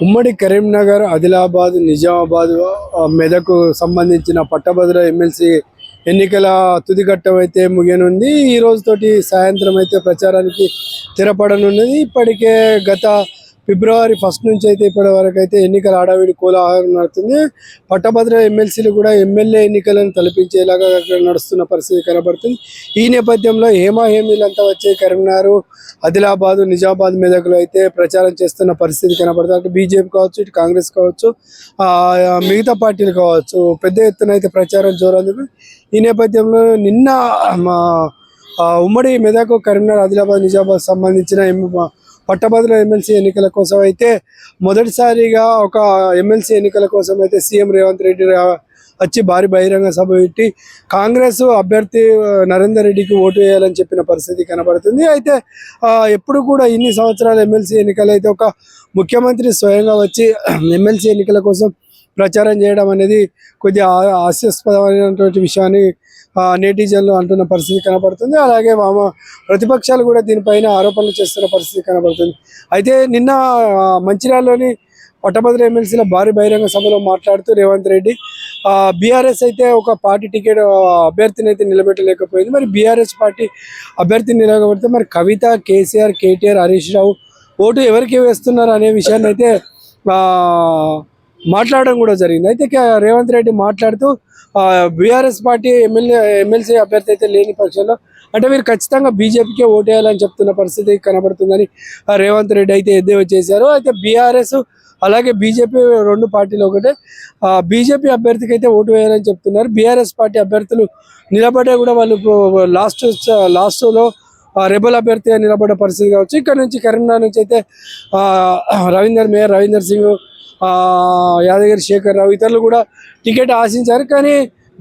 ఉమ్మడి కరీంనగర్, ఆదిలాబాద్, నిజామాబాద్, మెదక్ సంబంధించిన పట్టభద్ర ఎమ్మెల్సీ ఎన్నికల తుది ఘట్టం అయితే ముగియనుంది. ఈ రోజుతోటి సాయంత్రం అయితే ప్రచారానికి తెరపడనున్నది. ఇప్పటికే గత ఫిబ్రవరి 1 నుంచి అయితే ఇప్పటి వరకు అయితే ఎన్నికల హడావిడి కోలాహలం నడుస్తుంది. పట్టభద్ర ఎమ్మెల్సీలు కూడా ఎమ్మెల్యే ఎన్నికలను తలపించేలాగా నడుస్తున్న పరిస్థితి కనబడుతుంది. ఈ నేపథ్యంలో హేమీలంతా వచ్చే కరీంనగర్, ఆదిలాబాద్, నిజామాబాద్, మెదక్లో అయితే ప్రచారం చేస్తున్న పరిస్థితి కనబడుతుంది. అటు బీజేపీ కావచ్చు, ఇటు కాంగ్రెస్ కావచ్చు, మిగతా పార్టీలు కావచ్చు, పెద్ద ఎత్తున అయితే ప్రచారం జోరందుకు. ఈ నేపథ్యంలో నిన్న ఉమ్మడి మెదక్, కరీంనగర్, ఆదిలాబాద్, నిజామాబాద్ సంబంధించిన పట్టభద్రుల ఎమ్మెల్సీ ఎన్నికల కోసం అయితే మొదటిసారిగా ఒక ఎమ్మెల్సీ ఎన్నికల కోసం అయితే సీఎం రేవంత్ రెడ్డి వచ్చి భారీ బహిరంగ సభ పెట్టి కాంగ్రెస్ అభ్యర్థి నరేందర్ రెడ్డికి ఓటు వేయాలని చెప్పిన పరిస్థితి కనబడుతుంది. అయితే ఎప్పుడు కూడా ఇన్ని సంవత్సరాల ఎమ్మెల్సీ ఎన్నికలు అయితే ఒక ముఖ్యమంత్రి స్వయంగా వచ్చి ఎమ్మెల్సీ ఎన్నికల కోసం ప్రచారం చేయడం అనేది కొద్దిగా హాస్యాస్పదమైనటువంటి విషయాన్ని నేటిజన్లు అంటున్న పరిస్థితి కనబడుతుంది. అలాగే ప్రతిపక్షాలు కూడా దీనిపైన ఆరోపణలు చేస్తున్న పరిస్థితి కనబడుతుంది. అయితే నిన్న మంచిర్యాలలోని పట్టభద్ర ఎమ్మెల్సీల భారీ బహిరంగ సభలో మాట్లాడుతూ రేవంత్ రెడ్డి బీఆర్ఎస్ అయితే ఒక పార్టీ టికెట్ అభ్యర్థిని అయితే నిలబెట్టలేకపోయింది. మరి బీఆర్ఎస్ పార్టీ అభ్యర్థిని నిలబెడితే మరి కవిత, కేసీఆర్, కేటీఆర్, హరీష్ రావు ఓటు ఎవరికి వేస్తున్నారు అనే విషయాన్ని అయితే మాట్లాడడం కూడా జరిగింది. అయితే రేవంత్ రెడ్డి మాట్లాడుతూ బీఆర్ఎస్ పార్టీ ఎమ్మెల్సీ అభ్యర్థి అయితే లేని పక్షంలో అంటే మీరు ఖచ్చితంగా బీజేపీకే ఓటేయాలని చెప్తున్న పరిస్థితి కనబడుతుందని రేవంత్ రెడ్డి అయితే ఎద్దేవా చేశారు. అయితే బీఆర్ఎస్ అలాగే బీజేపీ రెండు పార్టీలు ఒకటే. బీజేపీ అభ్యర్థికి అయితే ఓటు వేయాలని చెప్తున్నారు. బీఆర్ఎస్ పార్టీ అభ్యర్థులు నిలబడే కూడా వాళ్ళు లాస్ట్లో రెబల్ అభ్యర్థిగా నిలబడే పరిస్థితి కావచ్చు. ఇక్కడ నుంచి కరీంనగర్ నుంచి అయితే మేయర్ రవీందర్ సింగ్, యాదగిరి శేఖర్ రావు ఇతరులు కూడా టికెట్ ఆశించారు. కానీ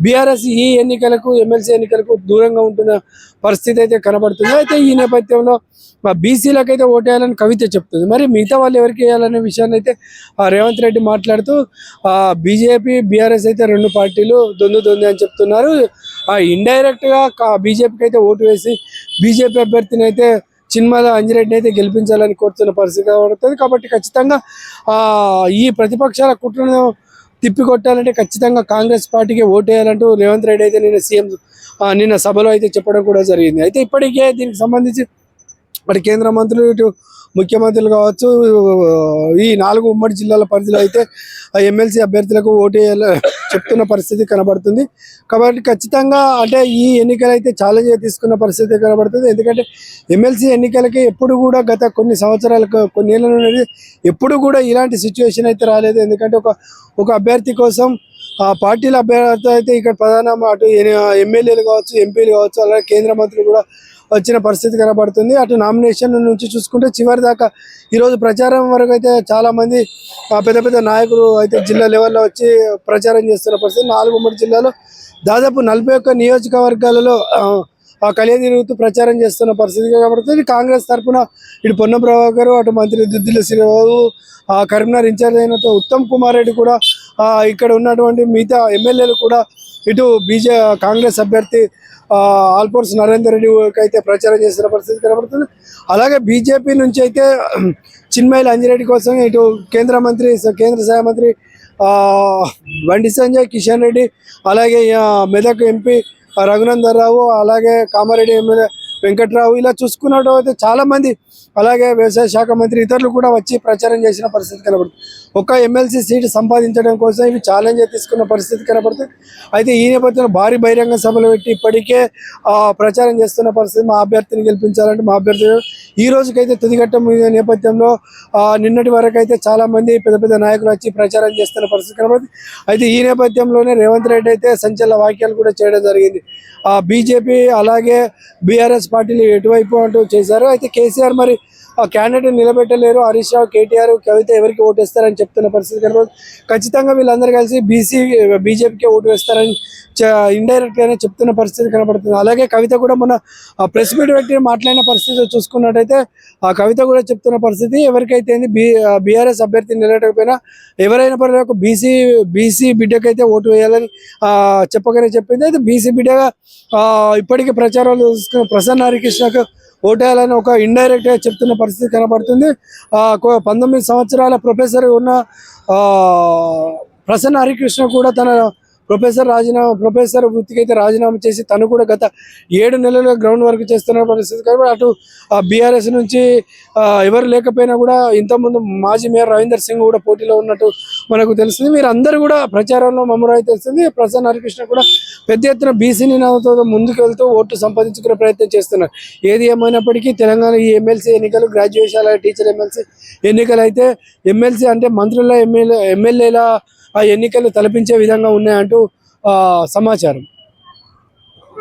బీఆర్ఎస్ ఈ ఎన్నికలకు, ఎమ్మెల్సీ ఎన్నికలకు దూరంగా ఉంటున్న పరిస్థితి అయితే కనబడుతుంది. అయితే ఈ నేపథ్యంలో బీసీలకు అయితే ఓటేయాలని కవిత చెప్తుంది. మరి మిగతా వాళ్ళు ఎవరికి వేయాలనే విషయాన్ని అయితే రేవంత్ రెడ్డి మాట్లాడుతూ బీజేపీ, బీఆర్ఎస్ అయితే రెండు పార్టీలు దొందు అని చెప్తున్నారు. ఇండైరెక్ట్గా బీజేపీకి అయితే ఓటు వేసి బీజేపీ అభ్యర్థిని అయితే చిన్మల అంజిరెడ్డిని అయితే గెలిపించాలని కోరుతున్న పరిస్థితి కనబడుతుంది. కాబట్టి ఖచ్చితంగా ఈ ప్రతిపక్షాల కుట్రను తిప్పికొట్టాలంటే ఖచ్చితంగా కాంగ్రెస్ పార్టీకి ఓటేయాలంటూ రేవంత్ రెడ్డి అయితే నిన్న సభలో అయితే చెప్పడం కూడా జరిగింది. అయితే ఇప్పటికే దీనికి సంబంధించి మరి కేంద్ర మంత్రులు, ఇటు ముఖ్యమంత్రులు కావచ్చు, ఈ 4 ఉమ్మడి జిల్లాల పరిధిలో అయితే ఎమ్మెల్సీ అభ్యర్థులకు ఓటేయాల చెప్తున్న పరిస్థితి కనబడుతుంది. కాబట్టి ఖచ్చితంగా అంటే ఈ ఎన్నికలు అయితే ఛాలెంజ్గా తీసుకున్న పరిస్థితి కనబడుతుంది. ఎందుకంటే ఎమ్మెల్సీ ఎన్నికలకి ఎప్పుడు కూడా గత కొన్ని సంవత్సరాలకు, కొన్ని ఏళ్ళ నుండి ఎప్పుడు కూడా ఇలాంటి సిచ్యువేషన్ అయితే రాలేదు. ఎందుకంటే ఒక అభ్యర్థి కోసం పార్టీల అభ్యర్థి అయితే ఇక్కడ ప్రధాన అటు ఎమ్మెల్యేలు కావచ్చు, ఎంపీలు కావచ్చు, అలాగే కేంద్ర మంత్రులు కూడా వచ్చిన పరిస్థితి కనబడుతుంది. అటు నామినేషన్ నుంచి చూసుకుంటే చివరి దాకా ఈరోజు ప్రచారం వరకు అయితే చాలామంది పెద్ద నాయకులు అయితే జిల్లా లెవెల్లో వచ్చి ప్రచారం చేస్తున్న పరిస్థితి. 4 ఉమ్మడి జిల్లాలో దాదాపు 41 నియోజకవర్గాలలో కలియ తిరుగుతూ ప్రచారం చేస్తున్న పరిస్థితి కనబడుతుంది. కాంగ్రెస్ తరఫున ఇటు పొన్నం ప్రభాకర్, అటు మంత్రి దుద్దిల శ్రీరావు, కరీంనగర్ ఇన్ఛార్జ్ అయిన ఉత్తమ్ కుమార్ రెడ్డి కూడా ఇక్కడ ఉన్నటువంటి మిగతా ఎమ్మెల్యేలు కూడా ఇటు కాంగ్రెస్ అభ్యర్థి ఆల్పోర్స్ నరేందర్ రెడ్డి అయితే ప్రచారం చేస్తున్న పరిస్థితి కనబడుతుంది. అలాగే బీజేపీ నుంచి అయితే చిన్మల అంజిరెడ్డి కోసం ఇటు కేంద్ర సహాయ మంత్రి బండి సంజయ్, కిషన్ రెడ్డి, అలాగే మెదక్ ఎంపీ రఘునందన్ రావు, అలాగే కామారెడ్డి ఎమ్మెల్యే వెంకట్రావు, ఇలా చూసుకున్నట్టు అయితే చాలామంది, అలాగే వ్యవసాయ శాఖ మంత్రి ఇతరులు కూడా వచ్చి ప్రచారం చేసిన పరిస్థితి కనబడుతుంది. ఒక ఎమ్మెల్సీ సీటు సంపాదించడం కోసం ఇవి ఛాలెంజ్ తీసుకున్న పరిస్థితి కనబడుతుంది. అయితే ఈ నేపథ్యంలో భారీ బహిరంగ సభలు పెట్టి ఇప్పటికే ప్రచారం చేస్తున్న పరిస్థితి. మా అభ్యర్థిని గెలిపించాలంటే మా అభ్యర్థి ఈ రోజుకైతే తుదిఘట్టం నేపథ్యంలో నిన్నటి వరకు అయితే చాలామంది పెద్ద నాయకులు వచ్చి ప్రచారం చేస్తున్న పరిస్థితి కనబడుతుంది. అయితే ఈ నేపథ్యంలోనే రేవంత్ రెడ్డి అయితే సంచలన వ్యాఖ్యలు కూడా చేయడం జరిగింది. బీజేపీ అలాగే బీఆర్ఎస్ పార్టీలు ఎటువైపు అంటూ చేశారు. అయితే కేసీఆర్ మరి క్యాండిడేట్ నిలబెట్టలేరు, హరీష్ రావు, కేటీఆర్, కవిత ఎవరికి ఓటేస్తారని చెప్తున్న పరిస్థితి కనబడుతుంది. ఖచ్చితంగా వీళ్ళందరూ కలిసి బీజేపీకి ఓటు వేస్తారని ఇండైరెక్ట్గానే చెప్తున్న పరిస్థితి కనబడుతుంది. అలాగే కవిత కూడా మొన్న ప్రెస్ మీట్ పెట్టి మాట్లాడిన పరిస్థితి చూసుకున్నట్టయితే కవిత కూడా చెప్తున్న పరిస్థితి ఎవరికైతే బీఆర్ఎస్ అభ్యర్థి నిలబెట్టకపోయినా ఎవరైనా పర్లేదు బీసీ బిడ్డకైతే ఓటు వేయాలని చెప్పగానే చెప్పింది. అయితే బీసీ బిడ్డగా ఇప్పటికీ ప్రచారాలు చూసుకున్న ప్రసన్న హరికృష్ణకు ఓటేయాలని ఒక ఇండైరెక్ట్గా చెప్తున్న పరిస్థితి కనబడుతుంది. 19 సంవత్సరాల ప్రొఫెసర్ ఉన్న ఆ, ప్రసన్న హరికృష్ణ కూడా తన ప్రొఫెసర్ వృత్తికి అయితే రాజీనామా చేసి తను కూడా గత 7 నెలలుగా గ్రౌండ్ వర్క్ చేస్తున్న పరిస్థితి కాబట్టి అటు బీఆర్ఎస్ నుంచి ఎవరు లేకపోయినా కూడా ఇంతకుముందు మాజీ మేయర్ రవీందర్ సింగ్ కూడా పోటీలో ఉన్నట్టు మనకు తెలుస్తుంది. మీరు అందరూ కూడా ప్రచారంలో మమ్మరాయి తెలుస్తుంది. ప్రసన్న హరికృష్ణ కూడా పెద్ద ఎత్తున బీసీ నినాదంతో ముందుకు వెళ్తూ ఓట్లు సంపాదించుకునే ప్రయత్నం చేస్తున్నారు. ఏది ఏమైనప్పటికీ తెలంగాణ ఈ ఎమ్మెల్సీ ఎన్నికలు గ్రాడ్యుయేషన్ టీచర్ ఎమ్మెల్సీ ఎన్నికలు అయితే ఎమ్మెల్సీ అంటే మంత్రుల ఎమ్మెల్యేల ఆ ఎన్నికలు తలపించే విధంగా ఉన్నాయంటూ సమాచారం.